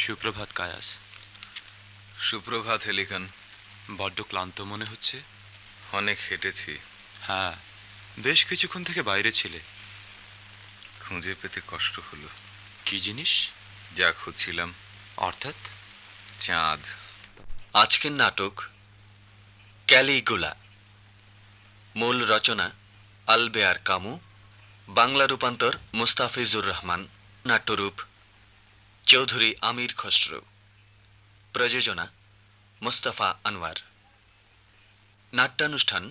সুপ্রভাত কায়াস। সুপ্রভাত হেলিকান। বড্ড ক্লান্ত মনে হচ্ছে। অনেক হেঁটেছি। হ্যাঁ, বেশ কিছুক্ষণ থেকে বাইরে ছিলে। খুঁজে পেতে কষ্ট হলো। কি জিনিস? যা খুঁজছিলাম। অর্থাৎ? চাঁদ। আজকের নাটক ক্যালিগুলা। মূল রচনা আলবেয়ার কামু, বাংলা রূপান্তর মুস্তাফিজুর রহমান, নাট্যরূপ চৌধুরী আমির খসরু, প্রযোজনা মুস্তাফা আনোয়ার। নাট্যানুষ্ঠান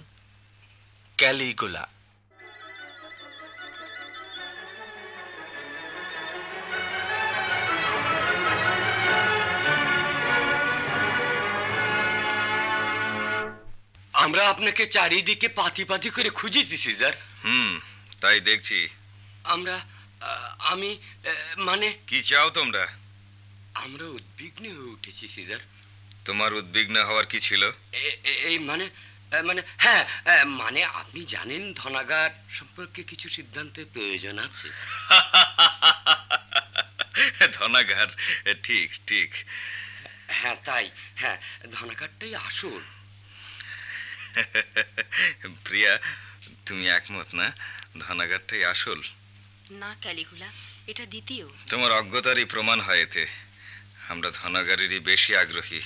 ক্যালিগুলা। আমরা আপনাকে চারিদিকে পাতি পাতি করে খুঁজেছি সিজার। তাই দেখছি। আমি মানে কি চাও তোমরা? আমরা উদ্বিগ্ন হয়ে উঠেছি সিজার। তোমার উদ্বিগ্ন হওয়ার কি ছিল? এই মানে মানে হ্যাঁ, মানে আপনি জানেন ধনাগার সম্পর্কে কিছু সিদ্ধান্তের প্রয়োজন আছে। ধনাগার, ঠিক ঠিক। হ্যাঁ তাই, হ্যাঁ ধনাগারটাই আসল। প্রিয়া, তুমি একমত না ধনাগারটাই আসল? না ক্যালিগুলা, এটা দ্বিতীয়। তোমার অজ্ঞতারই প্রমাণ হয় এতে। আমরা ধনাগারেরই বেশি আগ্রহী।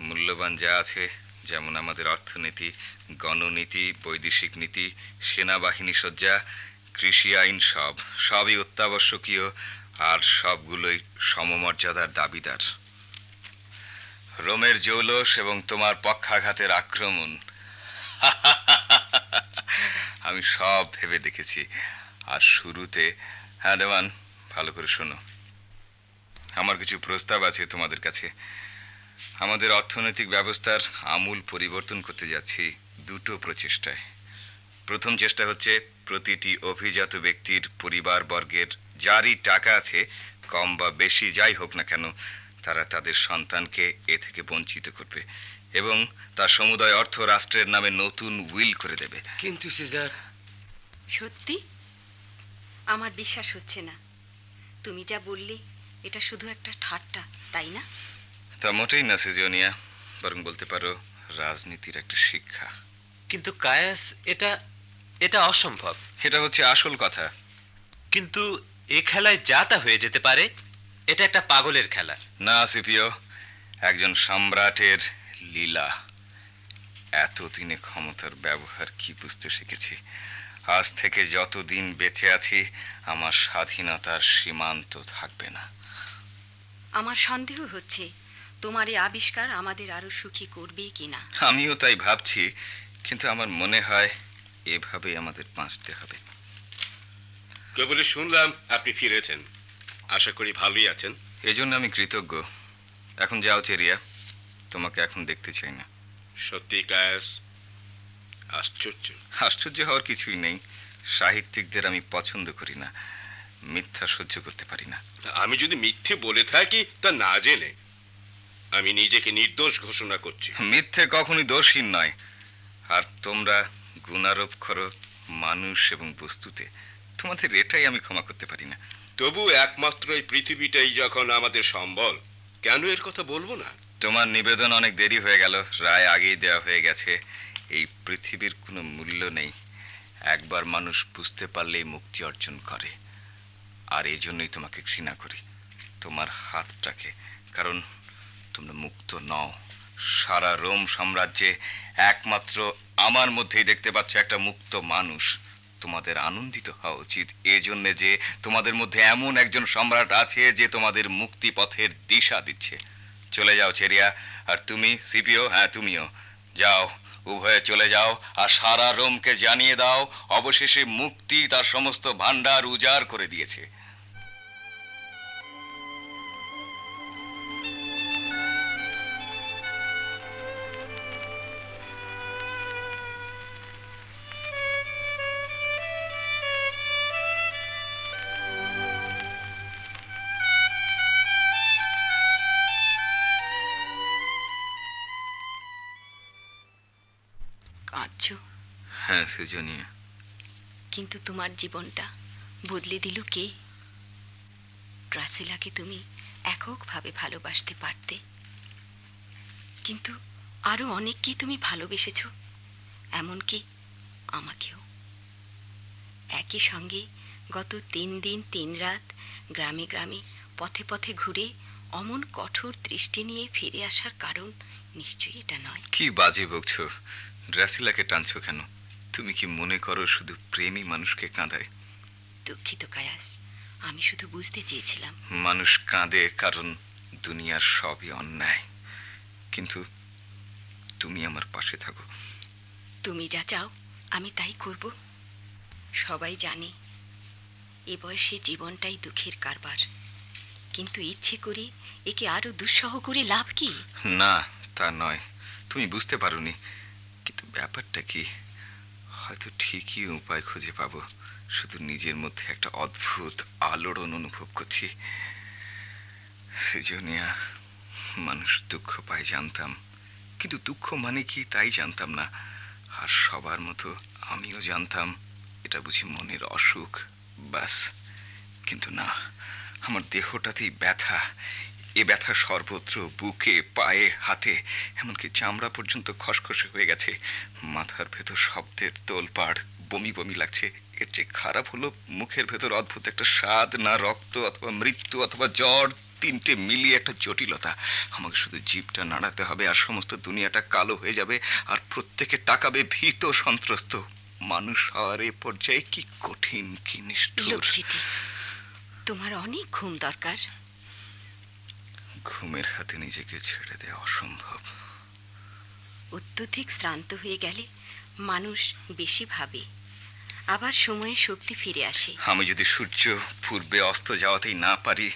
মূল্যবান যা আছে, যেমন আমাদের অর্থনীতি, গণনীতি, বৈদেশিক নীতি, সেনাবাহিনী সজ্জা, কৃষি আইন, সবই অত্যাবশ্যকীয়, আর সবগুলোই সমমর্যাদার দাবিদার। রোমের জৌলস এবং তোমার পক্ষাঘাতের আক্রমণ আমি সব ভেবে দেখেছি। আর শুরুতে, হ্যাঁ দেওয়ান, ভালো করে শোনো। আমার কিছু প্রস্তাব আছে তোমাদের কাছে। আমাদের অর্থনৈতিক ব্যবস্থার আমূল পরিবর্তন করতে যাচ্ছি দুটো প্রচেষ্টায়। প্রথম চেষ্টা হচ্ছে প্রতিটি অভিজাত ব্যক্তির পরিবারবর্গের যারই টাকা আছে, কম বা বেশি যাই হোক না কেন, তারা তাদের সন্তানকে এ থেকে বঞ্চিত করবে এবং তার সমুদয় অর্থ রাষ্ট্রের নামে নতুন উইল করে দেবে। কিন্তু সিজার, সত্যি আমার বিশ্বাস হচ্ছে না। তুমি যা বললে এটা শুধু একটা ঠাট্টা, তাই না? তা মোটেই না সিজোনিয়া, বরং বলতে পারো রাজনীতির একটা শিক্ষা। কিন্তু কায়াস, এটা এটা অসম্ভব। এটা হচ্ছে আসল কথা। কিন্তু এ খেলায় যা তা হয়ে যেতে পারে। এটা একটা পাগলের খেলা। না সিপিও, একজন সম্রাটের লীলা। এতদিনে ক্ষমতার ব্যবহার কি বুঝতে শিখেছি। আজ থেকে যতদিন বেঁচে আছি, আমার স্বাধীনতার সীমান্ত থাকবে না। আমার সন্দেহ হচ্ছে তোমার এই আবিষ্কার আমাদের আরো সুখী করবে কিনা। আমিও তাই ভাবছি, কিন্তু আমার মনে হয় এভাবেই আমাদের বাঁচতে হবে। কেবল শুনলাম আপনি ফিরেছেন। আশা করি ভালোই আছেন। এজন্য আমি কৃতজ্ঞ। এখন যাও চেরিয়া, তোমাকে এখন দেখতে চাই না। সত্যি কায়াস, আশ্চর্য। আশ্চর্য হওয়ার কিছুই নেই। সাহিত্যিকদের আমি পছন্দ করি না, মিথ্যা সহ্য করতে পারি না। আমি যদি মিথ্যে বলে থাকি তা না জেনে, আমি নিজেকে নির্দোষ ঘোষণা করছি। মিথ্যে কখনই দোষহীন নয়। আর তোমরা গুণারোপ করো মানুষ এবং বস্তুতে। তোমাদের এটাই আমি ক্ষমা করতে পারি না। তবু একমাত্র এই পৃথিবীটাই যখন আমাদের সম্বল, কেন এর কথা বলবো না? তোমার নিবেদন অনেক দেরি হয়ে গেল, রায় আগেই দেওয়া হয়ে গেছে। এই পৃথিবীর কোনো মূল্য নেই। একবার মানুষ বুঝতে পারলেই মুক্তি অর্জন করে। আর এই জন্যই তোমাকে ঘৃণা করি, তোমার হাতটাকে। কারণ তোমরা মুক্ত নও। সারা রোম সাম্রাজ্যে একমাত্র আমার মধ্যেই দেখতে পাচ্ছ একটা মুক্ত মানুষ। তোমাদের আনন্দিত হওয়া উচিত এজন্য যে তোমাদের মধ্যে এমন একজন সম্রাট আছে যে তোমাদের মুক্তি পথের দিশা দিচ্ছে। চলে যাও চেরিয়া। আর তুমি সিপিও, হ্যাঁ তুমিও যাও, উভয়ে চলে যাও। আর সারা রোমকে জানিয়ে দাও অবশেষে মুক্তি তার সমস্ত ভান্ডার উজাড় করে দিয়েছে। কাঁদছো? হ্যাঁ সুজনিয়া। কিন্তু তোমার জীবনটা বদলে দিল কে? ড্রাসিলাকে তুমি এককভাবে ভালোবাসতে পারতে। কিন্তু আরো অনেককেই তুমি ভালোবেসেছ, এমনকি আমাকেও। একই সঙ্গে গত 3 দিন 3 রাত গ্রামে গ্রামে পথে পথে ঘুরে অমন কঠোর দৃষ্টি নিয়ে ফিরে আসার কারণ নিশ্চয়ই এটা নয়। কি বাজে বকছো? ড্রাসিলাকে টানছো কেন? তুমি কি মনে করো শুধু প্রেমই মানুষকে কাঁদায়? দুঃখিত কায়াস, আমি শুধু বুঝতে চেয়েছিলাম। মানুষ কাঁদে কারণ দুনিয়ার সবই অন্যায়, কিন্তু তুমি আমার পাশে থাকো। তুমি যা চাও আমি তাই করব। সবাই জানে এ বয়সে জীবনটাই দুঃখের কারবার, কিন্তু ইচ্ছে করে একে আরো দুঃসহ করে লাভ কি? না, তা নয়, তুমি বুঝতে পারোনি। কিন্তু ব্যাপারটা কি, হয়তো ঠিকই উপায় খুঁজে পাবো। শুধু নিজের মধ্যে একটা অদ্ভুত আলোড়ন অনুভব করছি। সৃজনিয়া, মানুষ দুঃখ পায় জানতাম, কিন্তু দুঃখ মানে কি তাই জানতাম না। আর সবার মতো আমিও জানতাম এটা বুঝি মনের অসুখ, ব্যাস। কিন্তু না, আমার দেহটাতেই ব্যথা। এ ব্যথা সর্বত্র, বুকে, পায়ে, হাতে, এমনকি চামড়া পর্যন্ত খসখসে হয়ে গেছে। মাথার ভেতর শব্দের তোলপাড়, বমি বমি লাগছে। এর যে খারাপ হলো, মুখের ভেতর অদ্ভুত একটা স্বাদ, না রক্ত অথবা মৃত্যু অথবা জ্বর, তিনটে মিলিয়ে একটা জটিলতা। আমাকে শুধু জিভটা নাড়াতে হবে আর সমস্ত দুনিয়াটা কালো হয়ে যাবে, আর প্রত্যেকে তাকাবে ভীত সন্ত্রস্ত। মানুষ হওয়ার এ পর্যায়ে কি কঠিন, কি নিষ্ঠুর। লক্ষ্মীটি, তোমার অনেক ঘুম দরকার। ঘুমের হাতে নিজেকে ছেড়ে দেওয়া অসম্ভব। অত্যধিক শ্রান্ত হয়ে গেলে মানুষ বেশি ভাবে, আবার সময়ে শক্তি ফিরে আসে। আমি যদি সূর্য পূর্বে অস্ত যাওয়াতেই না পারি,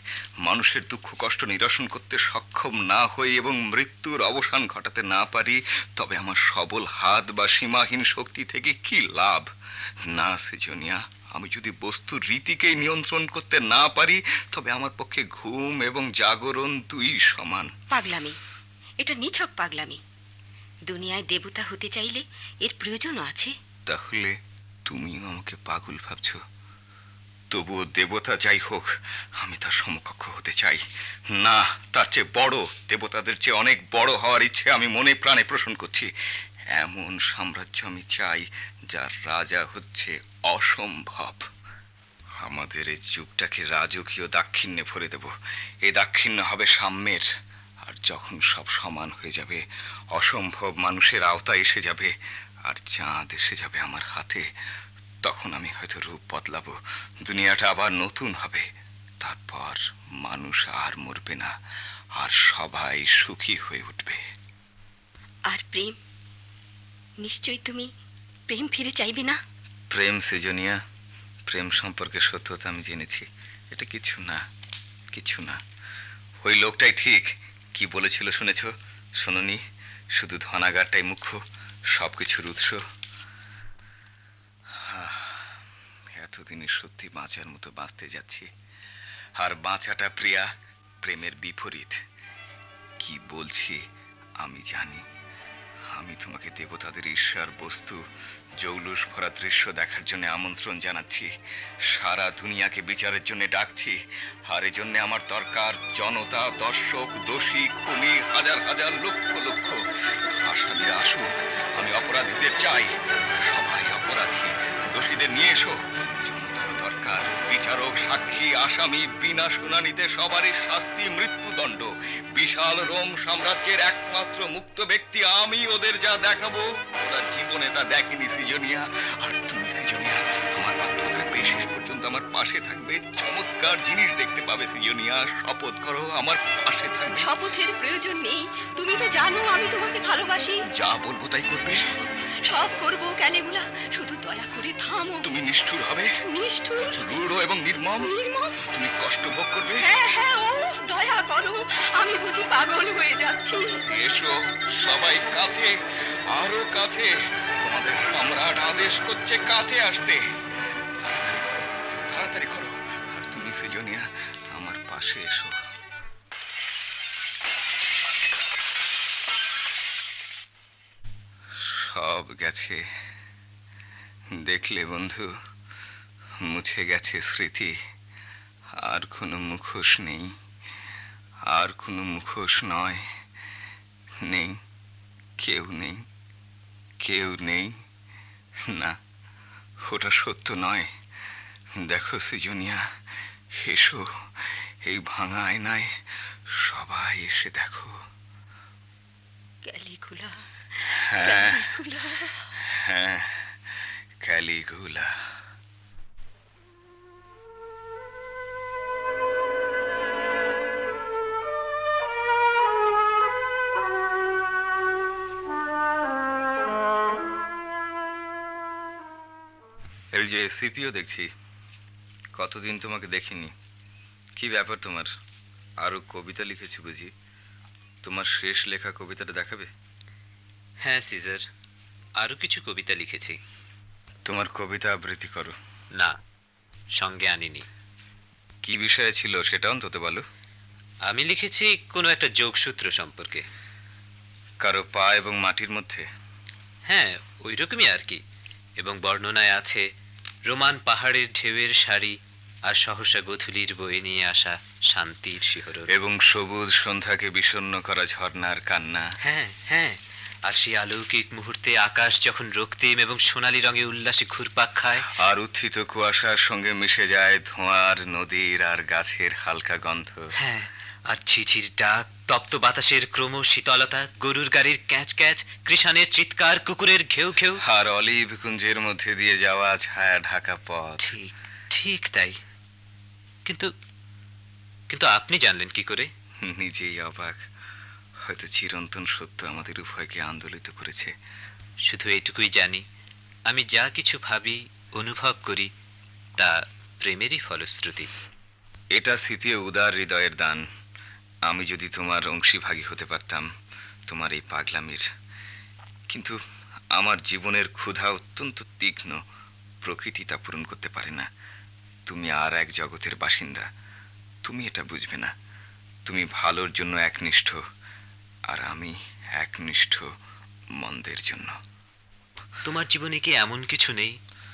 মানুষের দুঃখ কষ্ট নিরসন করতে সক্ষম না হই এবং মৃত্যুর অবসান ঘটাতে না পারি, তবে আমার সবল হাত বা সীমাহীন শক্তি থেকে কি লাভ? না সৃজনিয়া, আমি যদি বস্তুর রীতিকেই নিয়ন্ত্রণ করতে না পারি, তবে আমার পক্ষে ঘুম এবং জাগরণ দুই সমান। পাগলামি, এটা নিছক পাগলামি। দুনিয়ায় দেবতা হতে চাইলে এর প্রয়োজনও আছে। তাহলে তুমিও আমাকে পাগল ভাবছো? তবুও দেবতা যাই হোক, আমি তার সমকক্ষ হতে চাই। না, তার চেয়ে বড়, দেবতাদের চেয়ে অনেক বড় হওয়ার ইচ্ছে আমি মনে প্রাণে পোষণ করছি। এমন সাম্রাজ্য আমি চাই যার রাজা হচ্ছে অসম্ভব। আমাদের এই যুগটাকে রাজকীয় দাক্ষিণ্যে ভরে দেব। এই দাক্ষিণ্য হবে সাম্যের। আর যখন সব সমান হয়ে যাবে, অসম্ভব মানুষের আওতায় এসে যাবে, আর চাঁদ এসে যাবে আমার হাতে, তখন আমি হয়তো রূপ বদলাবো। দুনিয়াটা আবার নতুন হবে। তারপর মানুষ আর মরবে না, আর সবাই সুখী হয়ে উঠবে। আর প্রেম, নিশ্চয়ই তুমি প্রেম ফিরে চাইবে না? প্রেম সৃজনিয়া, প্রেম সম্পর্কে সত্যতা আমি জেনেছি। এটা কিছু না, কিছু না। ওই লোকটাই ঠিক কি বলেছিল শুনেছ? শোনোনি? শুধু ধনাগারটাই মুখ্য, সব কিছুর উৎস। এতদিনে সত্যি বাঁচার মতো বাঁচতে যাচ্ছি, আর বাঁচাটা প্রিয়া প্রেমের বিপরীত। কি বলছি আমি জানি। আমি তোমাকে দেবতাদের ঈর্ষার বস্তু, জৌলুস ভরা দৃশ্য দেখার জন্য আমন্ত্রণ জানাচ্ছি। সারা দুনিয়াকে বিচারের জন্য ডাকছি। আর এজন্য আমার দরকার জনতা, দর্শক, দোষী, খুনি, হাজার হাজার, লক্ষ লক্ষ। আসামিরা আসুক, আমি অপরাধীদের চাই। সবাই অপরাধী, দোষীদের নিয়ে এসো। জনতারও দরকার, বিচারক, সাক্ষী, আসামি, বিনা শুনানিতে সবারই শাস্তি, মৃত্যুদণ্ড। বিশাল রোম সাম্রাজ্যের একমাত্র মুক্ত ব্যক্তি আমি। ওদের যা দেখাবো ওরা জীবনে তা দেখেনি সৃজনিয়া। আর তুমি সৃজনিয়া আমার পাত্র থাকবে, শেষ পর্যন্ত আমার পাশে থাকবে। চমৎকার জিনিস দেখতে পাবে সৃজনিয়া। শপথ করো আমার পাশে থাকবে। শপথের প্রয়োজন নেই, তুমি তো জানো আমি তোমাকে ভালোবাসি। যা বলবো তাই করবে? সব করবো ক্যালেগুলা, শুধু দয়া করে থামো। তুমি নিষ্ঠুর হবে, নিষ্ঠুর, রূঢ় এবং নির্মম। নির্মম। তুমি কষ্ট ভোগ করবে। হ্যাঁ হ্যাঁ, ও দয়া করো, আমি বুঝি পাগল হয়ে যাচ্ছি। এসো সবাই কাছে, আরো কাছে। তোমাদের সম্রাট আদেশ করছে কাছে আসতে। তাড়াতাড়ি করো, তাড়াতাড়ি করো। আর তুমি সৃজনিয়া আমার পাশে এসো। সব গেছে, দেখলে বন্ধু, মুছে গেছে স্মৃতি। আর কোনো মুখোশ নেই, আর কোনো মুখোশ নয়, নেই, কেউ নেই, কেউ নেই। না, ওটা সত্য নয়। দেখো সৃজনিয়া, এসো, এই ভাঙা আয়নায় সবাই এসে দেখো। ক্যালিগুলা, হ্যাঁ, ক্যালিগুলা। হ্যাঁ, ক্যালিগুলা। এই যে সিপিও দেখছি, কতদিন তোমাকে দেখিনি। কি ব্যাপার তোমার? আরো কবিতা লিখেছি বুঝি? তোমার শেষ লেখা কবিতাটা দেখাবে? হ্যাঁ সিজার, আরও কিছু কবিতা লিখেছি। তোমার কবিতা আবৃত্তি করো। না, সঙ্গে আনিনি। কি বিষয়ে ছিল সেটা অন্তত বলো। আমি লিখেছি কোনো একটা যোগসূত্র সম্পর্কে। কারো পা এবং মাটির মধ্যে? হ্যাঁ, ওই রকমই আর কি। এবং বর্ণনায় আছে রোমান পাহাড়ের ঢেউয়ের শাড়ি আর সহসা গোধূলির বয়ে নিয়ে আসা শান্তির শিহরণ। এবং সবুজ সন্ধ্যাকে বিষণ্ণ করা ঝর্ণার কান্না। হ্যাঁ হ্যাঁ, আর সেই অলৌকিক মুহূর্তে আকাশ যখন রক্তিম এবং সোনালী রঙে উল্লাসে ঘুরপাক খায়। আর উত্থিত কুয়াশার সঙ্গে মিশে যায় ধোঁয়ার, নদীর আর গাছের হালকা গন্ধ। হ্যাঁ, আর ঝিঝির ডাক, তপ্ত বাতাসের ক্রম শীতলতা, গরুর গাড়ির ক্যাঁচ ক্যাঁচ, কৃষাণের চিৎকার, কুকুরের ঘেউ ঘেউ। আর অলিভ কুঞ্জের মধ্যে দিয়ে যাওয়া ছায়া ঢাকা পথ। ঠিক ঠিক তাই। কিন্তু কিন্তু আপনি জানলেন কি করে? নিজেই অবাক। হয়তো চিরন্তন সত্য আমাদের উভয়কে আন্দোলিত করেছে। শুধু এইটুকুই জানি, আমি যা কিছু ভাবি, অনুভব করি, তা প্রেমেরই ফলশ্রুতি। এটা সিপিও উদার হৃদয়ের দান। আমি যদি তোমার অংশীভাগী হতে পারতাম তোমার এই পাগলামির। কিন্তু আমার জীবনের ক্ষুধা অত্যন্ত তীক্ষ্ণ, প্রকৃতি তা পূরণ করতে পারে না। তুমি আর এক জগতের বাসিন্দা, তুমি এটা বুঝবে না। তুমি ভালোর জন্য একনিষ্ঠ, আর আমি একনিষ্ঠ মন্দের জন্য। তোমার জীবনে কি এমন কিছু নেই,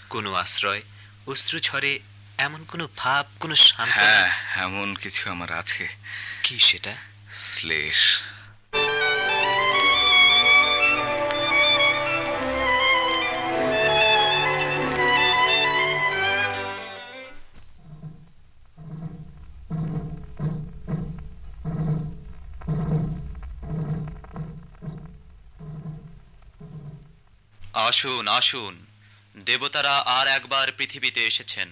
কোনো আশ্রয়, অশ্রু ঝরে এমন কোনো ভাব, কোনো শান্তি? হ্যাঁ, এমন কিছু আমার আছে। কি সেটা? শ্লেষ। আসুন আসুন, দেবতারা আর একবার পৃথিবীতে এসেছেন।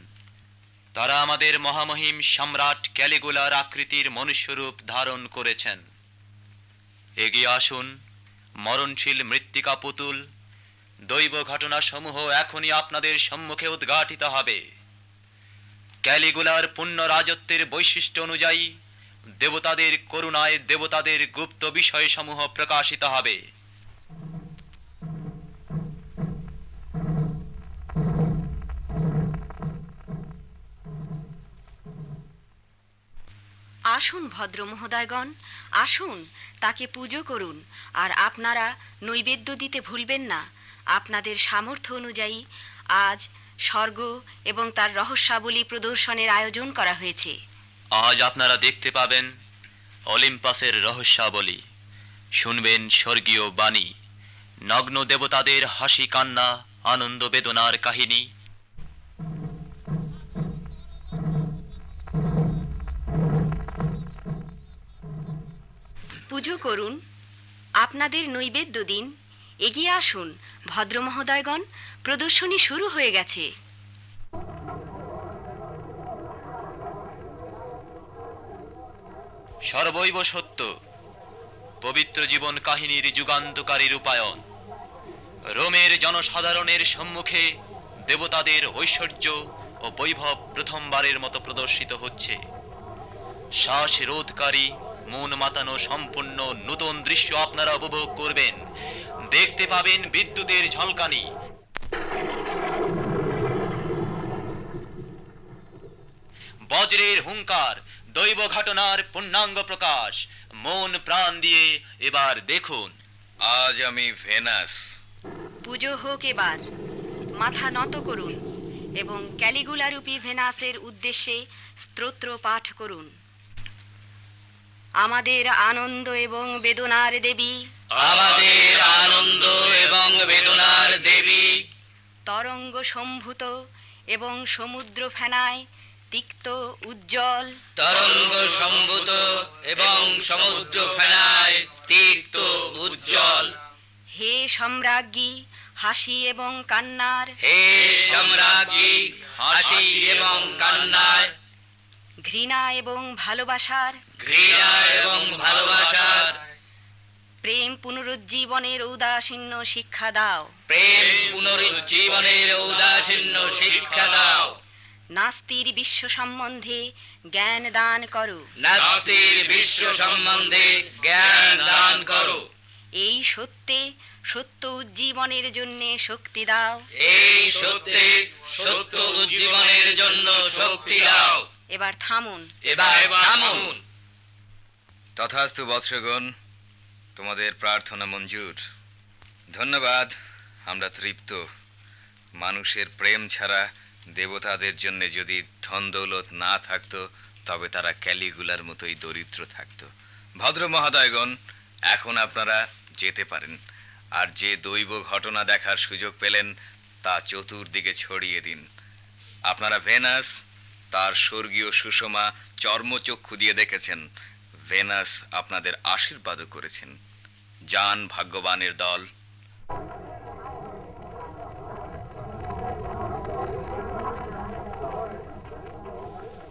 তারা আমাদের মহামহিম সম্রাট ক্যালিগুলার আকৃতির মনুষ্যরূপ ধারণ করেছেন। এগিয়ে আসুন, মরণশীল মৃত্তিকা পুতুল। দৈব ঘটনাসমূহ এখনই আপনাদের সম্মুখে উদ্ঘাটিত হবে। ক্যালিগুলার পূর্ণ রাজত্বের বৈশিষ্ট্য অনুযায়ী দেবতাদের করুণায় দেবতাদের গুপ্ত বিষয়সমূহ প্রকাশিত হবে। আসুন ভদ্র মহোদয়গণ, আসুন, তাকে পুজো করুন। আর আপনারা নৈবেদ্য দিতে ভুলবেন না। আপনাদের সামর্থ্য অনুযায়ী আজ স্বর্গ এবং তার রহস্যাবলী প্রদর্শনের আয়োজন করা হয়েছে। আজ আপনারা দেখতে পাবেন অলিম্পাসের রহস্যাবলী, শুনবেন স্বর্গীয় বাণী, নগ্ন দেবতাদের হাসি কান্না, আনন্দ বেদনার কাহিনী। পুজো করুন, আপনাদের নৈবেদ্য দিন। এগিয়ে আসুন ভদ্র মহোদয়গণ, প্রদর্শনী শুরু হয়ে গেছে। সর্বৈব সত্য, পবিত্র জীবন কাহিনীর যুগান্তকারী রূপায়ণ। রোমের জনসাধারণের সম্মুখে দেবতাদের ঐশ্বর্য ও বৈভব প্রথমবারের মতো প্রদর্শিত হচ্ছে। শ্বাস রোধকারী, মন মাতানো সম্পূর্ণ নতুন দৃশ্য আপনারা উপভোগ করবেন। দেখতে পাবেন বিদ্যুতের ঝলকানি, বজ্রের হুঙ্কার, দৈব ঘটনার পূর্ণাঙ্গ প্রকাশ। মন প্রাণ দিয়ে এবার দেখুন। আজ আমি ভেনাস। পুজো হোক এবার। মাথা নত করুন এবং ক্যালিগুলারূপী ভেনাসের উদ্দেশ্যে স্তোত্র পাঠ করুন। আমাদের আনন্দ এবং বেদনার দেবী, আমাদের আনন্দ এবং বেদনার দেবী, তরঙ্গ সম্ভূত এবং সমুদ্র ফেনায় তিক্ত উজ্জ্বল, তরঙ্গ সম্ভূত এবং সমুদ্র ফেনায় তিক্ত উজ্জ্বল, হে সম্রাজ্ঞী হাসি এবং কান্নার, হে সম্রাজ্ঞী হাসি এবং কান্নার, ঘৃণা এবং ভালোবাসার, ঘৃণা এবং ভালোবাসার, প্রেম পুনরুজ্জীবনের ঔদাসীন্য শিক্ষা দাও, প্রেম পুনরুজ্জীবনের ঔদাসীন্য শিক্ষা দাও, নাস্তির বিশ্ব সম্বন্ধে জ্ঞান দান করো, নাস্তির বিশ্ব সম্বন্ধে জ্ঞান দান করো, এই সত্যে সত্য উজ্জীবনের জন্য শক্তি দাও। এই সত্যে সত্য উজ্জীবনের জন্য শক্তি দাও। এবার থামুন। এবার থামুন। তথাস্তু বৎসগণ, তোমাদের প্রার্থনা মঞ্জুর। ধন্যবাদ, আমরা তৃপ্ত। মানুষের প্রেম ছাড়া দেবতাদের জন্য যদি ধন দৌলত না থাকতো তবে তারা ক্যালিগুলার মতোই দরিদ্র থাকতো। ভদ্র মহোদয়গণ, এখন আপনারা যেতে পারেন। আর যে দৈব ঘটনা দেখার সুযোগ পেলেন তা চতুর্দিকে ছড়িয়ে দিন। আপনারা ভেনাস, তার স্বর্গীয় সুষমা চর্মচক্ষু দিয়ে দেখেছেন। ভেনাস আপনাদের আশীর্বাদও করেছেন। যান ভাগ্যবানের দল।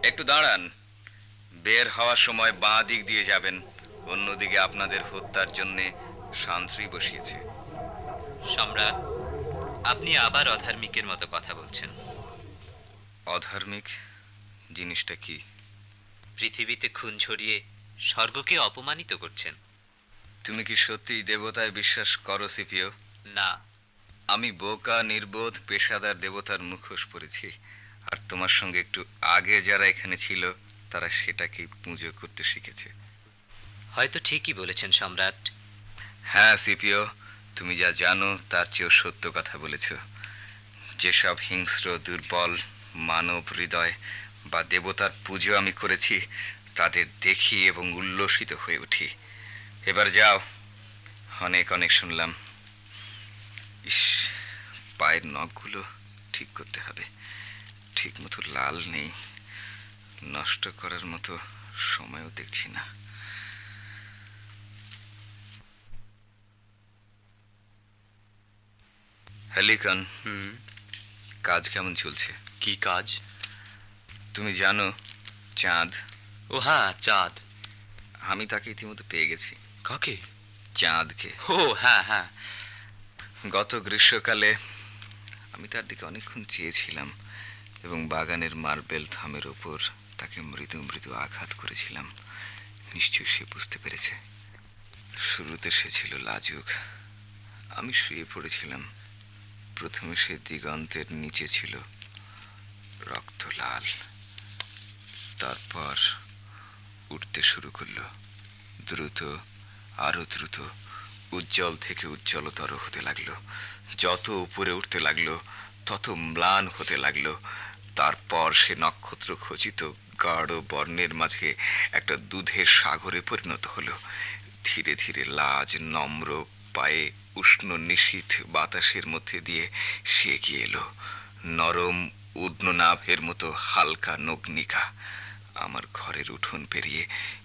একটু দাঁড়ান। বের হওয়ার সময় বাঁ দিক দিয়ে যাবেন। অন্যদিকে আপনাদের হত্যার জন্যে শান্তি বসিয়েছে। সম্রাট, আপনি আবার অধার্মিকের মতো কথা বলছেন। অধার্মিক জিনিসটা কি? পৃথিবীতে খুন ছড়িয়ে স্বর্গকে অপমানিত করছেন। তুমি কি সত্যিই দেবতায় বিশ্বাস করো সিপিও? না, আমি বোকা নির্বোধ পেশাদার দেবতার মুখোশ পরেছি। আর তোমার সঙ্গে একটু আগে যারা এখানে ছিল তারা সেটাকে পুজো করতে শিখেছে। হয়তো ঠিকই বলেছেন সম্রাট। হ্যাঁ সিপিও, তুমি যা জানো তার চেয়েও সত্য কথা বলেছ। যেসব হিংস্র দুর্বল মানব হৃদয় বা দেবতার পুজো আমি করেছি তাদের দেখি এবং উল্লসিত হয়ে উঠি। এবার যাও, অনেক অনেক শুনলাম। ইস, পায়ের নখগুলো ঠিক করতে হবে। ঠিক মতো লাল নেই। নষ্ট করার মতো সময়ও দেখছি না। হেলিকন, কাজ কেমন চলছে? কি কাজ? তুমি জানো চাঁদ? ও হ্যাঁ, চাঁদ। আমি তাকে ইতিমধ্যে পেয়ে গেছি। কাকে? চাঁদকে। ও হ্যাঁ হ্যাঁ। গত গ্রীষ্মকালে আমি তার দিকে অনেকক্ষণ চেয়েছিলাম এবং বাগানের মার্বেল থামের ওপর তাকে মৃদু মৃদু আঘাত করেছিলাম। নিশ্চয়ই সে বুঝতে পেরেছে। শুরুতে সে ছিল লাজুক। আমি শুয়ে পড়েছিলাম। প্রথমে সে দিগন্তের নিচে ছিল, রক্ত লাল। তারপর উঠতে শুরু করলো, দ্রুত, আরো দ্রুত, উজ্জ্বল থেকে উজ্জ্বলতর হতে লাগলো। যত উপরে উঠতে লাগলো তত ম্লান হতে লাগলো। তারপর সে নক্ষত্র খচিত গাঢ় বর্ণের মাঝে একটা দুধের সাগরে পরিণত হলো। ধীরে ধীরে লাজ নম্র পায়ে উষ্ণ নিশীথ বাতাসের মধ্যে দিয়ে সে এগিয়ে এলো, নরম উদ্ননাভের মতো হালকা নগ্নিকা। আমার ঘরের উঠোন পেরিয়ে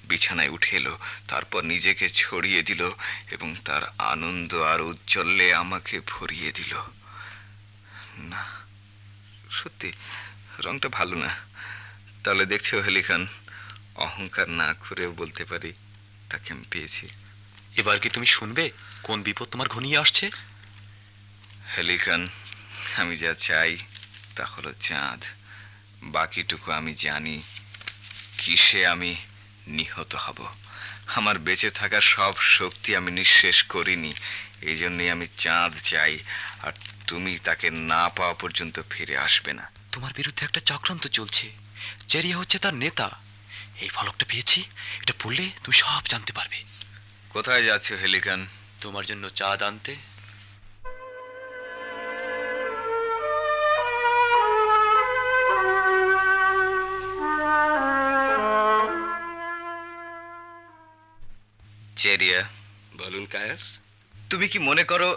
বিছানায় উঠে এলো, তারপর নিজেকে ছড়িয়ে দিল এবং তার আনন্দ আর উজ্জ্বল্যে আমাকে ভরিয়ে দিল। না, সত্যি রংটা ভালো না। তাহলে দেখছো হেলিখান, অহংকার না করেও বলতে পারি তাকে আমি পেয়েছি। এবার কি তুমি শুনবে কোন বিপদ তোমার ঘনিয়ে আসছে? হেলিখান, আমি যা চাই তা হলো চাঁদ। বাকিটুকু আমি জানি কিসে আমি নিহত হব। আমার বেঁচে থাকার সব শক্তি আমি নিঃশেষ করিনি। এই জন্যই আমি চাঁদ চাই। আর তুমি তাকে না পাওয়া পর্যন্ত ফিরে আসবে না। তোমার বিরুদ্ধে একটা চক্রান্ত চলছে। চেরিয়া হচ্ছে তার নেতা। এই ফলকটা পেয়েছি, এটা পড়লে তুমি সব জানতে পারবে। কোথায় যাচ্ছ হেলিকান? তোমার জন্য চাঁদ আনতে। কায়াস। তুমি কি মনে করো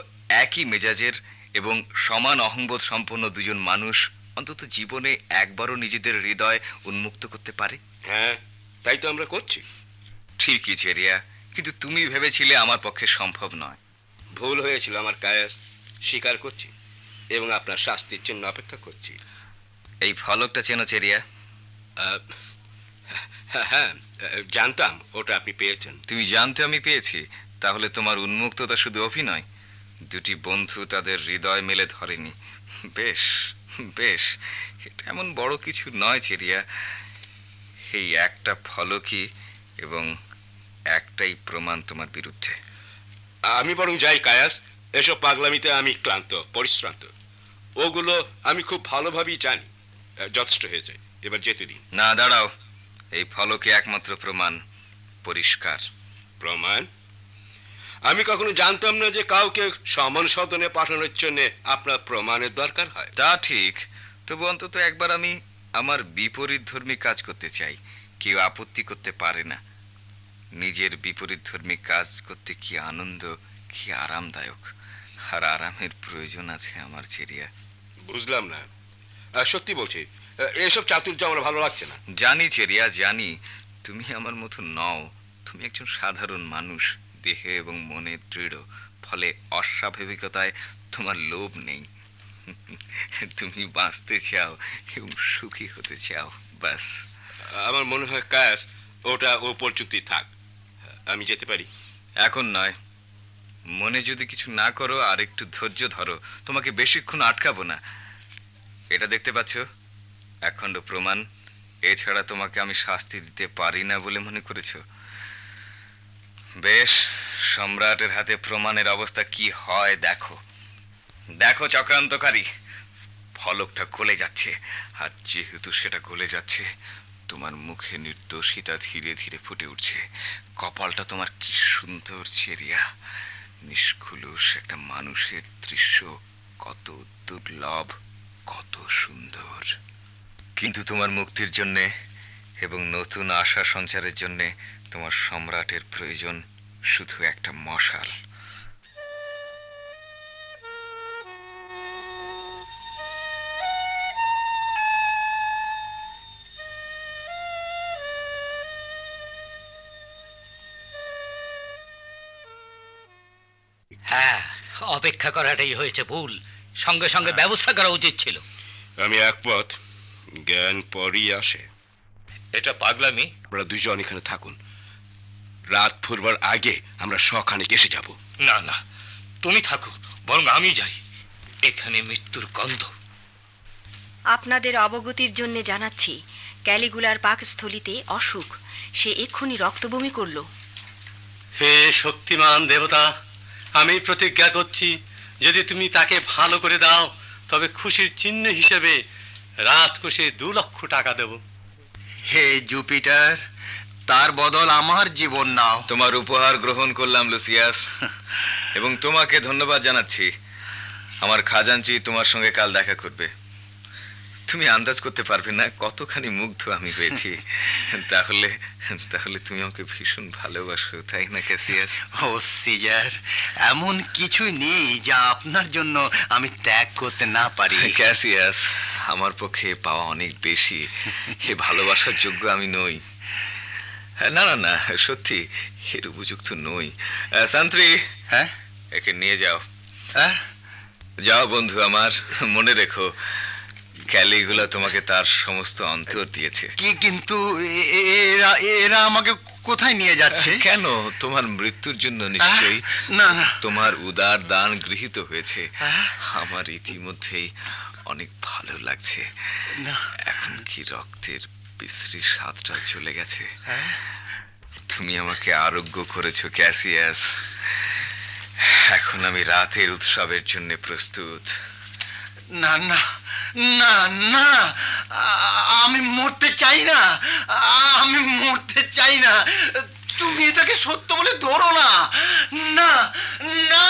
একই মেজাজের এবং সমান অহংবোধ সম্পন্ন দুজন মানুষ অন্তত জীবনে একবারও নিজেদের হৃদয় উন্মুক্ত করতে পারে? হ্যাঁ, তাই তো আমরা করছি। ঠিকই চেরিয়া, কিন্তু তুমি ভেবেছিলে আমার পক্ষে সম্ভব নয়। ভুল হয়েছিল আমার কায়াস, স্বীকার করছি, এবং আপনার শাস্তির জন্য অপেক্ষা করছি। এই ফলকটা চেনো চেরিয়া? হ্যাঁ হ্যাঁ, জানতাম ওটা আপনি পেয়েছেন। তুমি জানতে আমি পেয়েছি, তাহলে তোমার উন্মুক্ততা শুধু অভিনয়। দুটি বন্ধু তাদের হৃদয় মেলে ধরেনি। বেশ বেশ, এটা এমন বড় কিছু নয় চেরিয়া। এই একটা ফলকই এবং একটাই প্রমাণ তোমার বিরুদ্ধে। আমি বরং যাই কায়াস, এসব পাগলামিতে আমি ক্লান্ত, পরিশ্রান্ত। ওগুলো আমি খুব ভালোভাবেই জানি। যথেষ্ট হয়েছে, এবার যেতে দিন। না, দাঁড়াও। এই ফলকে একমাত্র প্রমাণ পরিষ্কার। প্রমাণ? আমি কখনো জানতাম না যে কাউকে সমান সদনে পাঠানোর জন্য আপনার প্রমাণের দরকার হয়। তা ঠিক, তবু অন্তত একবার আমি আমার বিপরীত ধর্মী কাজ করতে চাই। কেউ আপত্তি করতে পারে না। নিজের বিপরীত ধর্মী কাজ করতে কি আনন্দ, কি আরামদায়ক। আর আরামের প্রয়োজন আছে আমার চেরিয়া। বুঝলাম না। সত্যি বলছি, এসব চাতুর্য আমার ভালো লাগছে না। জানি চেরিয়া, জানি তুমি আমার মতো নও। তুমি একজন সাধারণ মানুষ, দেহে এবং মনে দৃঢ়, ফলে অস্বাভাবিকতায় তোমার লোভ নেই। তুমি বাঁচতে চাও এবং সুখী হতে চাও, ব্যাস। আমার মনে হয় কায়াস, ওটা ও পর্যন্তই থাক। আমি যেতে পারি? এখন নয়। মনে যদি কিছু না করো আর একটু ধৈর্য ধরো, তোমাকে বেশিক্ষণ আটকাবো না। এটা দেখতে পাচ্ছ, একখণ্ড প্রমাণ। এছাড়া তোমাকে আমি শাস্তি দিতে পারি না বলে মনে করেছো? বেশ, সম্রাটের হাতে প্রমাণের অবস্থা কি হয় দেখো। দেখো চক্রান্তকারী, ফলকটা গলে যাচ্ছে। আর যেহেতু সেটা গলে যাচ্ছে, তোমার মুখে নির্দোষিতা ধীরে ধীরে ফুটে উঠছে। কপালটা তোমার কি সুন্দর চেরিয়া। নিষ্কুলুষ একটা মানুষের দৃশ্য কত দুর্লভ, কত সুন্দর। কিন্তু তোমার মুক্তির জন্যে এবং নতুন আশা সঞ্চারের জন্যে তোমার সম্রাটের প্রয়োজন শুধু একটা মশাল। হ্যাঁ, অপেক্ষা করাটাই হয়েছে ভুল। সঙ্গে সঙ্গে ব্যবস্থা করা উচিত ছিল। আমি একমত, জ্ঞান পরই আসে। এটা পাগলামি। আপনারা দুজন এখানে থাকুন, রাত ফুরবার আগে আমরা সখানেক এসে যাব। না না, তুমি থাকো, বরং আমি যাই। এখানে মৃত্যুর গন্ধ। আপনাদের অবগতির জন্য জানাচ্ছি, ক্যালিগুলার পাকস্থলিতে অসুখ। সে এক্ষুনি রক্তবমি করল। হে শক্তিমান দেবতা, আমি প্রতিজ্ঞা করছি, যদি তুমি তাকে ভালো করে দাও তবে খুশির চিহ্ন হিসেবে রাজকোষে 2 লক্ষ টাকা দেব। হে জুপিটার, তার বদল আমার জীবন নাও। তোমার উপহার গ্রহণ করলাম লুসিয়াস, এবং তোমাকে ধন্যবাদ জানাচ্ছি। আমার খাজাঞ্চি তোমার সঙ্গে কাল দেখা করবে। তুমি আন্দাজ করতে পারবে না কতখানি মুগ্ধ আমি হয়েছি। তাহলে তাহলে তুমি আমাকে ভীষণ ভালোবাসো, তাই না ক্যাসিয়াস? ও সিজার, এমন কিছুই নেই যা আপনার জন্য আমি ত্যাগ করতে না পারি। ক্যাসিয়াস, আমার পক্ষে পাওয়া অনেক বেশি। এ ভালোবাসার যোগ্য আমি নই। না না না, সত্যি এর উপযুক্ত নই। সান্ত্রী, হ্যাঁ, একে নিয়ে যাও। হ্যাঁ, যাও বন্ধু আমার, মনে রেখো ক্যালিগুলা তোমাকে তার সমস্ত অন্তর দিয়েছে। কি কিন্তু এরা এরা আমাকে কোথায় নিয়ে যাচ্ছে? কেন? তোমার মৃত্যুর জন্য নিশ্চয়ই। না না, তোমার উদার দান গৃহীত হয়েছে। আমার ইতিমধ্যেই অনেক ভালো লাগছে। না। এখন কি রক্তের বিশ্রী স্বাদটা চলে গেছে? তুমি আমাকে আরোগ্য করেছো ক্যাসিয়াস। এখন আমি রাতের উৎসবের জন্য প্রস্তুত। না না না না, আমি মরতে চাই না, আমি মরতে চাই না। তুমি এটাকে সত্য বলে ধরো না। না না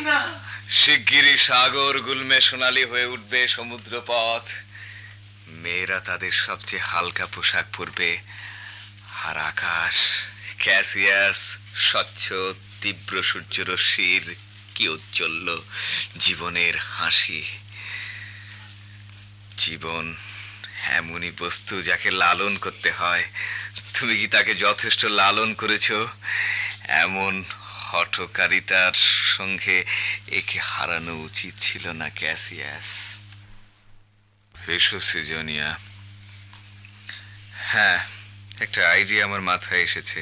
না। শিগগিরই সাগর গুলমে সোনালী হয়ে উঠবে সমুদ্র পথ। মেয়েরা তাদের সবচেয়ে হালকা পোশাক পরবে। আর আকাশ ক্যাসিয়াস স্বচ্ছ তীব্র সূর্যরশ্মির কি ঔজ্জ্বল্য, জীবনের হাসি। জীবন এমনই বস্তু যাকে লালন করতে হয়। তুমি কি তাকে যথেষ্ট লালন করেছো? এমন হঠকারিতার সঙ্গে একে হারানো উচিত ছিল না ক্যাসিয়াস। এসো সিজনিয়া। হ্যাঁ, একটা আইডিয়া আমার মাথায় এসেছে,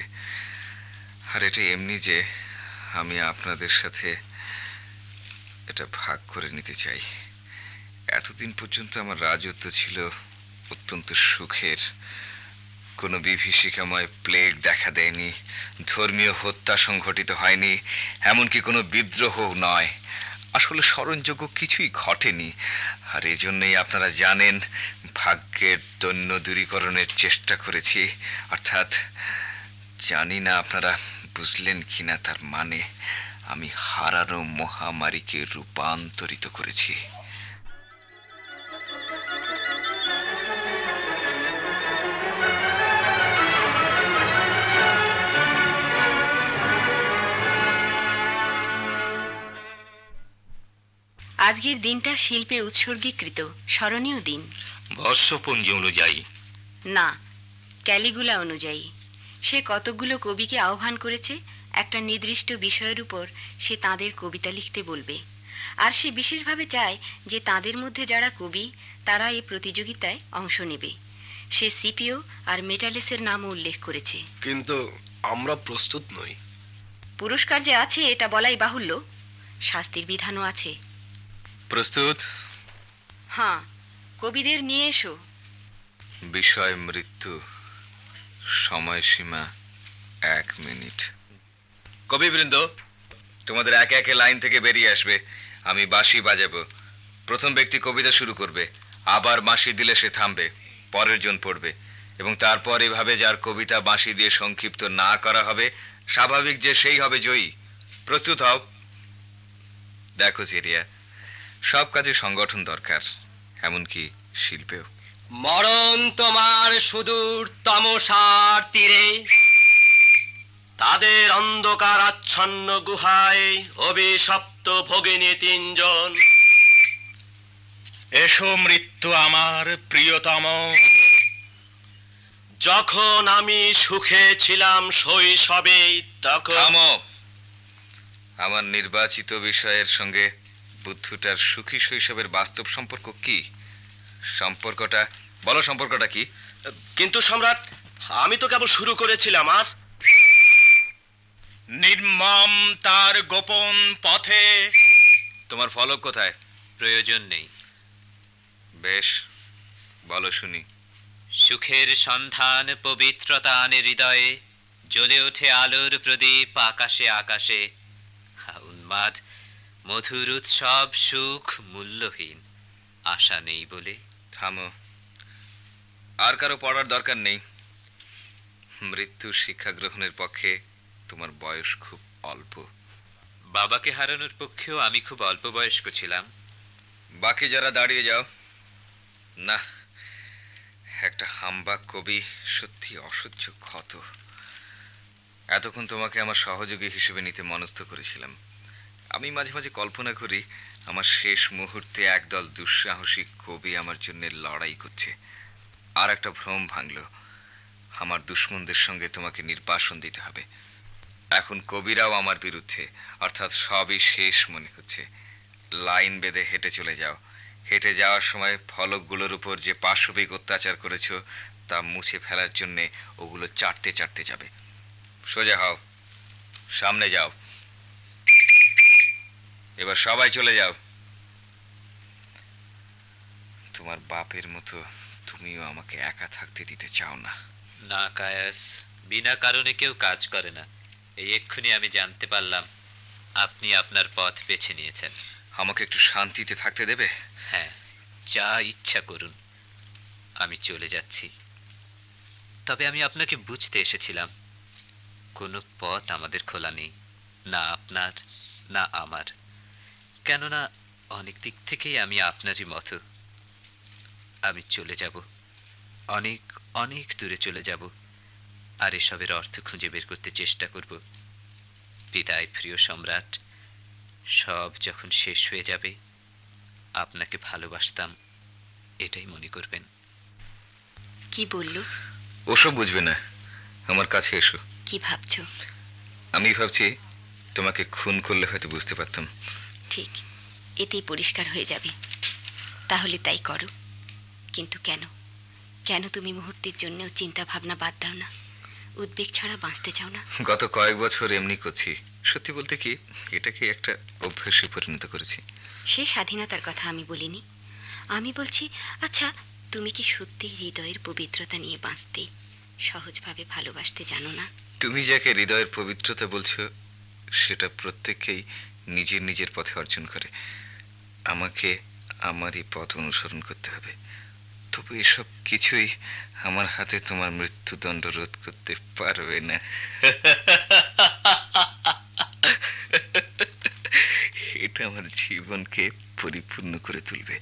আর এটা এমনি যে আমি আপনাদের সাথে এটা ভাগ করে নিতে চাই। এতদিন পর্যন্ত আমার রাজত্ব ছিল অত্যন্ত সুখের। কোনো বিভীষিকাময় প্লেগ দেখা দেয়নি, ধর্মীয় হত্যা সংঘটিত হয়নি, এমনকি কোনো বিদ্রোহ নয়। আসলে স্মরণযোগ্য কিছুই ঘটেনি। আর এজন্যই আপনারা জানেন ভাগ্যের দৈন্য দূরীকরণের চেষ্টা করেছি। অর্থাৎ জানি না আপনারা বুঝলেন কিনা, তার মানে আমি হারানো মহামারীকে রূপান্তরিত করেছি। আজকের দিনটা শিল্পে উৎসর্গীকৃত স্মরণীয় দিন। বর্ষপঞ্জি অনুযায়ী না, ক্যালিগুলা অনুযায়ী। সে কতকগুলো কবিকে আহ্বান করেছে একটা নির্দিষ্ট বিষয়ের উপর সে তাদের কবিতা লিখতে বলবে। আর সে বিশেষভাবে চায় যে তাদের মধ্যে যারা কবি তারা এই প্রতিযোগিতায় অংশ নেবে। সে সিপিও আর মেটালেসের নামও উল্লেখ করেছে। কিন্তু আমরা প্রস্তুত নই। পুরস্কার যে আছে এটা বলাই বাহুল্য, শাস্তির বিধানও আছে। প্রস্তুত? হ্যাঁ, কবিদের নিয়ে এসো। বিষয় মৃত্যু, সময়সীমা 1 মিনিট। কবিবৃন্দ, তোমাদের একে একে লাইন থেকে বেরিয়ে আসবে। আমি বাঁশি বাজাবো। প্রথম ব্যক্তি কবিতা শুরু করবে, আবার বাঁশি দিলে সে থামবে, পরের জন পড়বে, এবং তারপর এভাবে যার কবিতা বাঁশি দিয়ে সংক্ষিপ্ত না করা হবে, স্বাভাবিক যে সেই হবে জয়ী। প্রস্তুত হও। দেখো জেরিয়া, সব কাজে সংগঠন দরকার, এমনকি শিল্পেও। মরণ তোমার সুদূর তমসার তীরে, তাদের অন্ধকার আচ্ছন্ন গুহায় অভিশপ্ত ভগিনী 3 জন। এসো মৃত্যু আমার প্রিয়তম। যখন আমি সুখে ছিলাম শৈশবে, তখন থামো। আমার নির্বাচিত বিষয়ের সঙ্গে বুদ্ধটার সুখী শৈশবের বাস্তব সম্পর্ক কি? সম্পর্কটা বলো, সম্পর্কটা কি? কিন্তু সম্রাট, আমি তো কেবল শুরু করেছিলাম। আর নির্মম তার গোপন পথে। তোমার ফলক কোথায়? প্রয়োজন নেই। বেশ, বলো শুনি। সুখের সন্ধান পবিত্রতা আনে হৃদয়ে, জ্বলে ওঠে আলোর প্রদীপ আকাশে আকাশে। উন্মাদ মধুর উৎসব, সুখ মূল্যহীন, আশা নেই বলে। থামো, আর কারো পড়ার দরকার নেই। মৃত্যুর শিক্ষা গ্রহণের পক্ষে তোমার বয়স খুব অল্প। বাবাকে হারানোর পক্ষেও আমি খুব অল্প বয়স্ক ছিলাম। বাকি যারা দাঁড়িয়ে যাও। না, একটা হাম্বাক কবি সত্যি অসহ্য ক্ষত। এতক্ষণ তোমাকে আমার সহযোগী হিসেবে নিতে মনস্থ করেছিলাম। আমি মাঝে মাঝে কল্পনা করি আমার শেষ মুহূর্তে একদল দুঃসাহসী কবি আমার জন্য লড়াই করছে। আর একটা ভ্রম ভাঙল, আমার দুশ্মনদের সঙ্গে তোমাকে নির্বাসন দিতে হবে। এখন কবিরাও আমার বিরুদ্ধে, অর্থাৎ সবই শেষ মনে হচ্ছে। লাইন বেঁধে হেঁটে চলে যাও। হেঁটে যাওয়ার সময় ফলকগুলোর উপর যে পাশবিক অত্যাচার করেছ তা মুছে ফেলার জন্যে ওগুলো চাটতে চাটতে যাবে। সোজা হও, সামনে যাও। এবার সবাই চলে যাও। তোমার বাপের মতো তুমিও আমাকে একা থাকতে দিতে চাও না। না কায়াস, বিনা কারণে কেউ কাজ করে না। এই এক্ষুনি আমি জানতে পারলাম আপনি আপনার পথ বেছে নিয়েছেন। আমাকে একটু শান্তিতে থাকতে দেবে? হ্যাঁ, যা ইচ্ছা করুন, আমি চলে যাচ্ছি। তবে আমি আপনাকে বুঝতে এসেছিলাম, কোনো পথ আমাদের খোলা নেই, না আপনার না আমার। কেননা অনেক দিক থেকেই আমি আপনারই মতো। আমি চলে যাব, অনেক অনেক দূরে চলে যাব, আর এসবের অর্থ খুঁজে বের করতে চেষ্টা করব। বিদায় প্রিয় সম্রাট। সব যখন শেষ হয়ে যাবে আপনাকে ভালোবাসতাম এটাই মনে করবেন। কি বললো? ওসব বুঝবে না, আমার কাছে এসো। কি ভাবছো? আমি ভাবছি তোমাকে খুন করলে হয়তো বুঝতে পারতাম। ঠিক, এতেই পরিষ্কার হয়ে যাবে। তাহলে তাই করো। কিন্তু কেন, কেন তুমি মুহূর্তের জন্যও চিন্তা ভাবনা বাদ দাও না? উদ্বেগ ছাড়া বাঁচতে চাও না? গত কয়েক বছর এমনি করছি। সত্যি বলতে কি, এটাকে একটা অভ্যাসে পরিণত করেছি। সে স্বাধীনতার কথা আমি বলিনি। আমি বলছি, আচ্ছা তুমি কি সত্যি হৃদয়ের পবিত্রতা নিয়ে বাঁচতে, সহজভাবে ভালোবাসতে জানো না? তুমি যাকে হৃদয়ের পবিত্রতা বলছো, সেটা প্রত্যেককেই নিজের নিজের পথে অর্জন করে। আমাকে আমারই পথ অনুসরণ করতে হবে। তবু এসব কিছুই আমার হাতে তোমার মৃত্যুদণ্ড রোধ করতে পারবে না। এটা আমার জীবনকে পরিপূর্ণ করে তুলবে।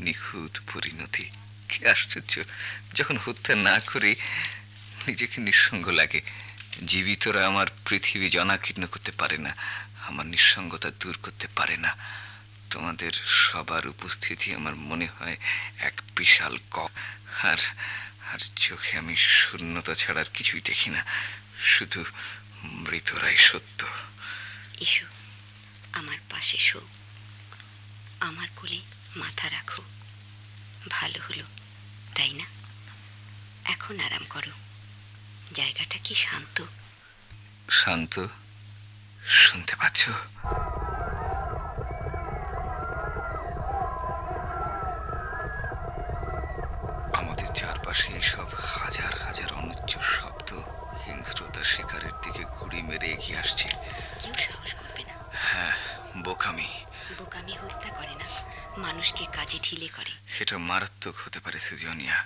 নিখুঁত পরিণতি। কি আশ্চর্য, যখন হত্যা না করি নিজেকে নিঃসঙ্গ লাগে। জীবিতরা আমার পৃথিবী জনাকীর্ণ করতে পারে না, আমার নিঃসঙ্গতা দূর করতে পারে না। তোমাদের সবার উপস্থিতি আমার মনে হয় এক বিশাল আর আর চোখে আমি শূন্যতা ছাড়ার কিছুই দেখি না, শুধু মৃতরাই সত্য। এসো আমার পাশে, শো, আমার কোলে মাথা রাখো। ভালো হলো, তাই না? এখন আরাম করো। জায়গাটা কি শান্ত? শান্ত? শুনতে পাচ্ছ? আমাদের চারপাশে এইসব হাজার হাজার অনুচ্চ শব্দ হিংস্রতার শিকারের দিকে গুড়ি মেরে এগিয়ে আসছে। কেউ সাহস করবে না। হ্যাঁ, বোকামি। বোকামি হত্যা করে না, মানুষকে কাজে ঢিলে করে। এটা মারাত্মক হতে পারে সিজনিয়া।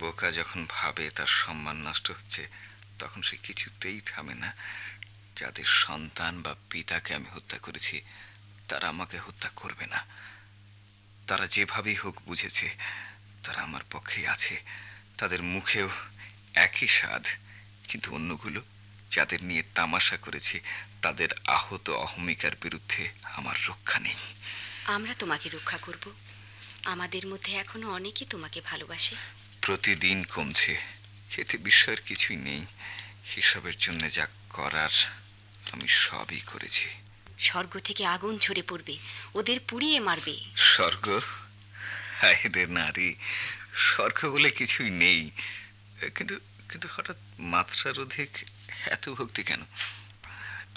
বোকা যখন ভাবে তার সম্মান নষ্ট হচ্ছে, তখন সে কিছুতেই থামে না। যাদের সন্তান বা পিতাকে আমি হত্যা করেছি, তারা আমাকে হত্যা করবে না। তারা যেভাবেই হোক বুঝেছে তারা আমার পক্ষেই আছে। তাদের মুখেও একই স্বাদ। কিন্তু অন্যগুলো যাদের নিয়ে তামাশা করেছি, তাদের আহত অহমিকার বিরুদ্ধে আমার রক্ষা নেই। আমরা তোমাকে রক্ষা করব। আমাদের মধ্যে এখনো অনেকে তোমাকে ভালোবাসে। প্রতিদিন কমছে, এতে বিস্ময়ের কিছুই নেই। হিসাবের জন্য যা করার আমি সবই করেছি। স্বর্গ থেকে আগুন ঝরে পড়বে, ওদের পুড়িয়ে মারবে। স্বর্গ? হায় রে নারী, স্বর্গ বলে কিছুই নেই। কিন্তু কিন্তু হঠাৎ মাত্রার অধিক এত ভক্তি কেন?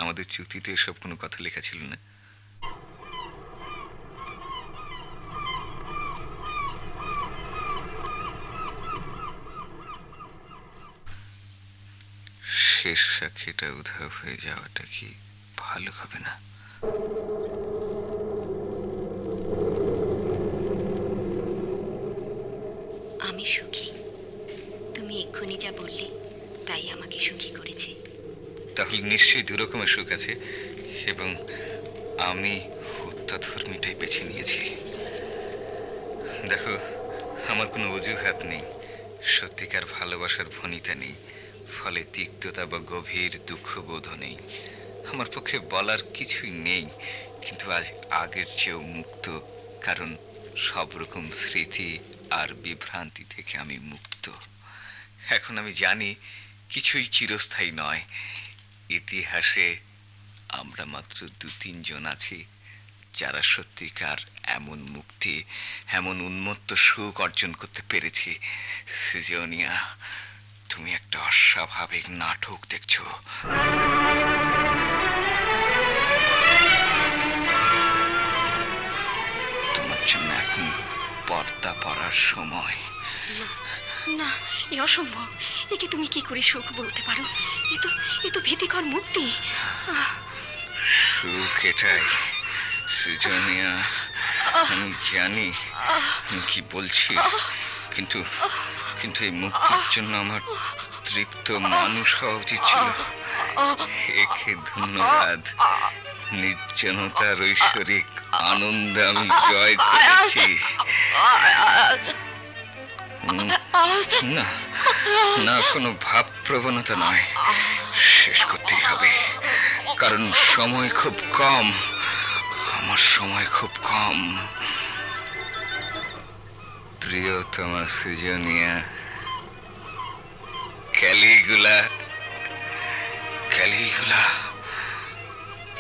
আমাদের চুক্তিতে এসব কোনো কথা লেখা ছিল না। শেষ সাক্ষীটা উধাও হয়ে যাওয়াটা কি ভালো হবে না? আমি সুখী। তুমি এক্ষুনি যা বললে তাই আমাকে সুখী করেছে। তাহলে নিশ্চয়ই দু রকমের সুখ আছে, এবং আমি হত্যাধর্মীটাই বেছে নিয়েছি। দেখো, আমার কোনো অজুহাত নেই, সত্যিকার ভালোবাসার ভনিতা নেই, ফলে তিক্ততা বা গভীর দুঃখবোধও নেই। আমার পক্ষে বলার কিছুই নেই, কিন্তু আজ আগের চেয়েও মুক্ত, কারণ সব রকম স্মৃতি আর বিভ্রান্তি থেকে আমি মুক্ত। এখন আমি জানি কিছুই চিরস্থায়ী নয়। ইতিহাসে আমরা মাত্র 2-3 জন আছি যারা সত্যিকার এমন মুক্তি, এমন উন্মত্ত সুখ অর্জন করতে পেরেছি। সিজনিয়া, তুমি একটা অস্বাভাবিক নাটক দেখছো। তোমার জন্য এখন পর্দা পড়ার সময়। না না, এ অসম্ভব। একে তুমি কি করে সুখ বলতে পারো? এ তো ভীতিকর মুক্তি। সুখ এটাই সিজনিয়া, আমি জানি আমি কি বলছি, কিন্তু কিন্তু এই মুক্তির জন্য আমার তৃপ্ত মানুষ হওয়া উচিত ছিল। একে ধন্যবাদ। নির্জনতার ঐশ্বরিক আনন্দ আমি জয় করেছি। না না, কোনো ভাব প্রবণতা নয়, শেষ করতেই হবে। কারণ সময় খুব কম, আমার সময় খুব কম। প্রিয়তমা সৃজনিয়া, ক্যালিগুলা, ক্যালিগুলা,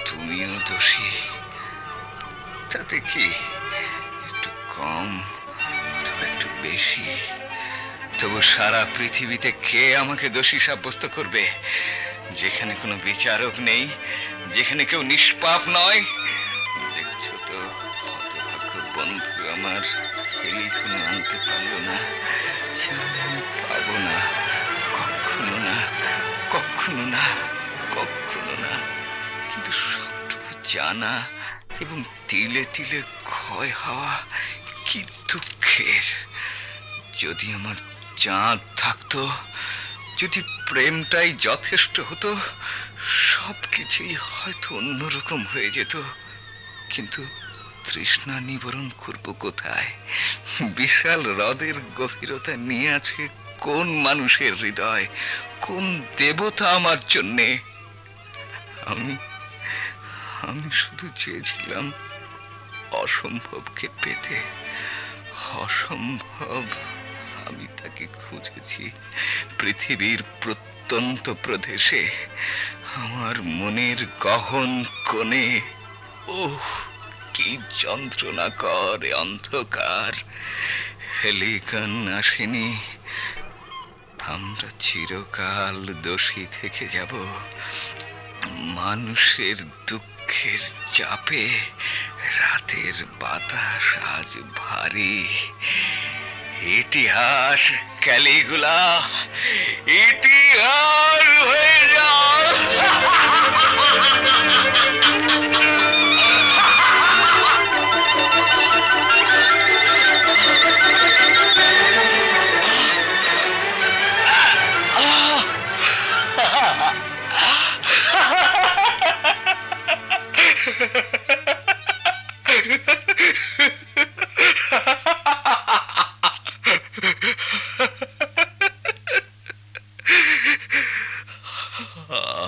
তুমিও দোষী। তাতে কি, একটু কম অথবা একটু বেশি, তবু সারা পৃথিবীতে কে আমাকে দোষী সাব্যস্ত করবে? যেখানে কোনো বিচারক নেই, যেখানে কেউ নিষ্পাপ নয়। দেখছো তো, হতভাগ্য বন্ধু আমার হেলিকোন আনতে পারলো না, চাঁদ আমি পাবো না, কখনো না, কখনো না, কখনো না। কিন্তু সবটুকু জানা এবং তিলে তিলে ক্ষয় হওয়া কি দুঃখের। যদি আমার চাঁদ থাকতো, যদি প্রেমটাই যথেষ্ট হতো, সব কিছুই হয়তো অন্যরকম হয়ে যেত। কিন্তু তৃষ্ণা নিবারণ করব কোথায়? বিশাল হ্রদের গভীরতা নিয়ে আছে কোন মানুষের হৃদয়, কোন দেবতা আমার জন্যে? আমি আমি শুধু চেয়েছিলাম অসম্ভবকে পেতে। অসম্ভব আমি তাকে খুঁজেছি পৃথিবীর প্রত্যন্ত প্রদেশে, আমার মনের গহন কোণে। ওহ, কি যন্ত্রণা করে অন্ধকার! হেলিকন আসেনি, আমরা চিরকাল দোষী থেকে যাব। মানুষের দুঃখের চাপে রাতের বাতাস আজ ভারী। ইতিহাস ক্যালিগুলা, ইতিহাস হয়ে যাও।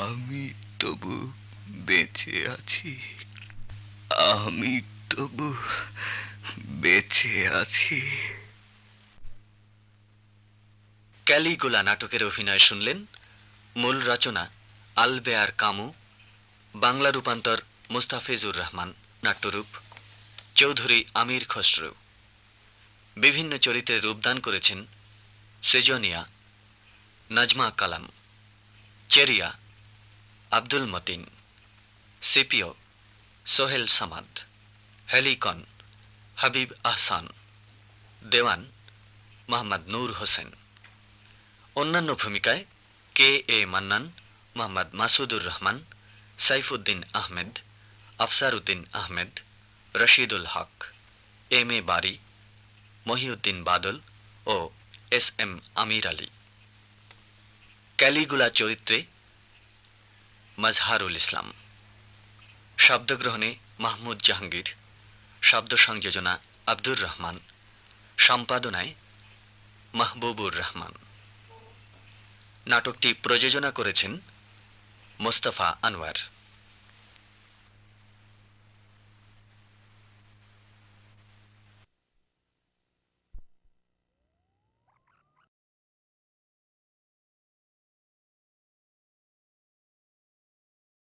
আমি তবু বেঁচে আছি, আমি তবু বেঁচে আছি। ক্যালিগুলা নাটকের অভিনয় শুনলেন। মূল রচনা আলবেয়ার কামু, বাংলা রূপান্তর মুস্তাফিজুর রহমান, নাট্যরূপ চৌধুরী আমির খসরু। বিভিন্ন চরিত্রে রূপদান করেছেন সৃজনিয়া, নাজমা কালাম, চেরিয়া আব্দুল মতিন, সিপিও সোহেল সামাদ, হেলিকন হাবিব আহসান, দেওয়ান মোহাম্মদ নূর হোসেন। অন্যান্য ভূমিকায় কে এ মান্নান, মোহাম্মদ মাসুদুর রহমান, সাইফুদ্দিন আহমেদ, আফসার উদ্দিন আহমেদ, রশিদুল হক, M A BARI, Mohiuddin Badal O S M Aamir Ali. Caligula চরিত্রে মাজহারুল ইসলাম। শব্দগ্রহণে মাহমুদ জাহাঙ্গীর, শব্দ সংযোজনা আব্দুর রহমান, সম্পাদনায় মাহবুবুর রহমান। নাটকটি প্রযোজনা করেছেন মোস্তফা আনোয়ার।